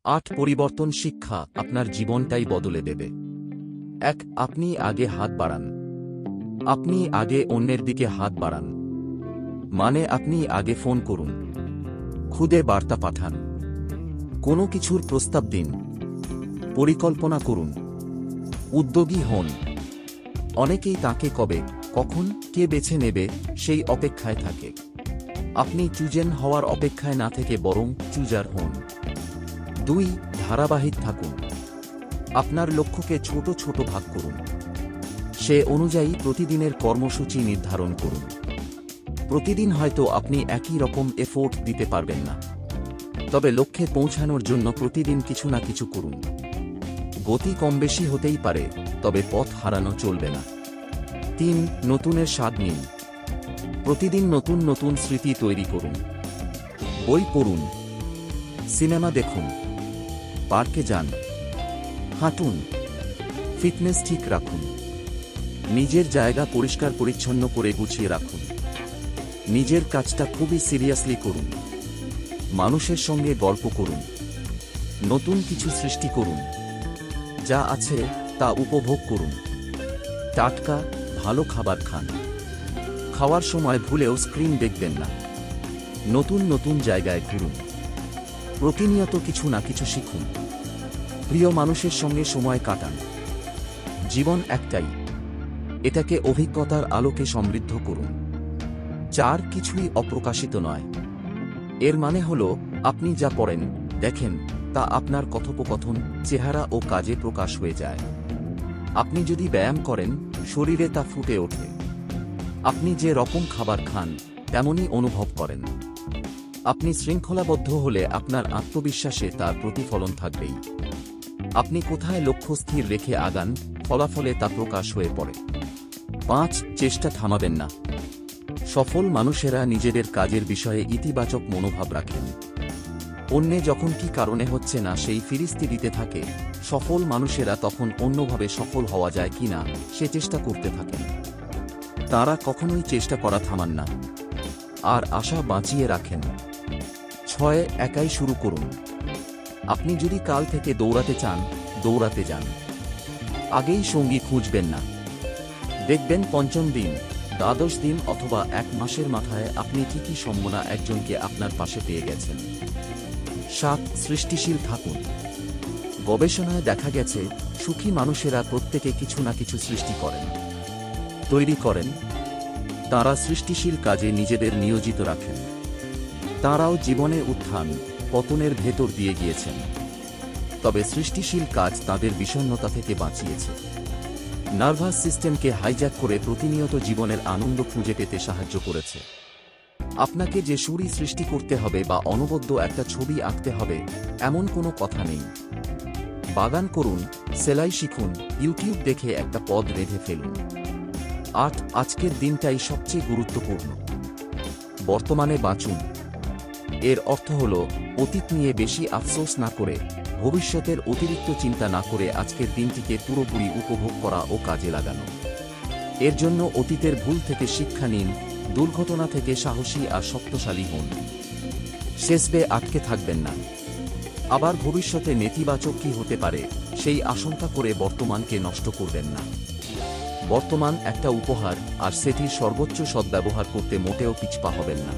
পরিবর্তন শিক্ষা আপনার জীবনটাই বদলে দেবে। আপনি আগে হাত বাড়ান। আপনি আগে অন্যের দিকে হাত বাড়ান। মানে আপনি আগে ফোন করুন, খুদে বার্তা পাঠান, কোনো কিছুর প্রস্তাব দিন, পরিকল্পনা করুন, উদ্যোগী হন। অনেকেই তাকে কবে, কখন, কে বেছে নেবে সেই অপেক্ষায় থাকে। আপনি চুজেন হওয়ার অপেক্ষায় না থেকে বরং চুজার হন। ধারাবাহিক থাকুন। আপনার লক্ষ্যকে ছোট ছোট ভাগ করুন। সে অনুযায়ী প্রতিদিনের কর্মসূচি নির্ধারণ করুন। প্রতিদিন হয়তো আপনি একই রকম এফোর্ট দিতে পারবেন না, তবে লক্ষ্যে পৌঁছানোর জন্য প্রতিদিন কিছু না কিছু করুন। গতি কম বেশি হতেই পারে, তবে পথ হারানো চলবে না। নতুনের স্বাদ নিন। প্রতিদিন নতুন নতুন স্মৃতি তৈরি করুন। বই পড়ুন, সিনেমা দেখুন, পার্কে যান, হাঁটুন, ফিটনেস ঠিক রাখুন। নিজের জায়গা পরিষ্কার পরিচ্ছন্ন করে গুছিয়ে রাখুন। নিজের কাজটা খুবই সিরিয়াসলি করুন। মানুষের সঙ্গে গল্প করুন। নতুন কিছু সৃষ্টি করুন। যা আছে তা উপভোগ করুন। টাটকা, ভালো খাবার খান। খাওয়ার সময় ভুলেও স্ক্রিন দেখবেন না। নতুন নতুন জায়গায় ঘুরুন। প্রতিনিয়ত কিছু না কিছু শিখুন। প্রিয় মানুষের সঙ্গে সময় কাটান। জীবন একটাই, এটাকে অভিজ্ঞতার আলোকে সমৃদ্ধ করুন। কিছুই অপ্রকাশিত নয়। এর মানে হল, আপনি যা পড়েন, দেখেন, তা আপনার কথোপকথন, চেহারা ও কাজে প্রকাশ হয়ে যায়। আপনি যদি ব্যায়াম করেন, শরীরে তা ফুটে ওঠে। আপনি যে রকম খাবার খান, তেমনই অনুভব করেন। আপনি শৃঙ্খলাবদ্ধ হলে আপনার আত্মবিশ্বাসে তার প্রতিফলন থাকবেই। আপনি কোথায় লক্ষ্য স্থির রেখে আগান, ফলাফলে তা প্রকাশ হয়ে পড়ে। চেষ্টা থামাবেন না। সফল মানুষেরা নিজেদের কাজের বিষয়ে ইতিবাচক মনোভাব রাখেন। অন্যে যখন কি কারণে হচ্ছে না সেই ফিরিস্তি দিতে থাকে, সফল মানুষেরা তখন অন্যভাবে সফল হওয়া যায় কিনা সে চেষ্টা করতে থাকেন। তারা কখনোই চেষ্টা করা থামান না, আর আশা বাঁচিয়ে রাখেন। একাই শুরু করুন। আপনি যদি কাল থেকে দৌড়াতে চান, দৌড়াতে যান। আগেই সঙ্গী খুঁজবেন না। দেখবেন পঞ্চম দিন, দ্বাদশ দিন অথবা 1 মাসের মাথায় আপনি ঠিকই সম্ভাবনা একজনকে আপনার পাশে পেয়ে গেছেন। সৃষ্টিশীল থাকুন। গবেষণায় দেখা গেছে, সুখী মানুষেরা প্রত্যেকে কিছু না কিছু সৃষ্টি করেন, তৈরি করেন। তারা সৃষ্টিশীল কাজে নিজেদের নিয়োজিত রাখেন। তারাও জীবনে উত্থান পতনের ভেতর দিয়ে গিয়েছেন, তবে সৃষ্টিশীল কাজ তাদের বিষণ্ণতা থেকে বাঁচিয়েছে। নার্ভাস সিস্টেমকে হাইজ্যাক করে প্রতিনিয়ত জীবনের আনন্দ খুঁজে পেতে সাহায্য করেছে। আপনাকে যে সুরই সৃষ্টি করতে হবে বা অনবদ্য একটা ছবি আঁকতে হবে, এমন কোনো কথা নেই। বাগান করুন, সেলাই শিখুন, ইউটিউব দেখে একটা পদ রেঁধে ফেলুন। আজকের দিনটাই সবচেয়ে গুরুত্বপূর্ণ। বর্তমানে বাঁচুন। এর অর্থ হল, অতীত নিয়ে বেশি আফসোস না করে, ভবিষ্যতের অতিরিক্ত চিন্তা না করে আজকের দিনটিকে পুরোপুরি উপভোগ করা ও কাজে লাগানো। এর জন্য অতীতের ভুল থেকে শিক্ষা নিন, দুর্ঘটনা থেকে সাহসী আর শক্তিশালী হন। শেষবে আটকে থাকবেন না। আবার ভবিষ্যতে নেতিবাচক কি হতে পারে সেই আশঙ্কা করে বর্তমানকে নষ্ট করবেন না। বর্তমান একটা উপহার, আর সেটির সর্বোচ্চ সদ্ব্যবহার করতে মোটেও পিছপা হবেন না।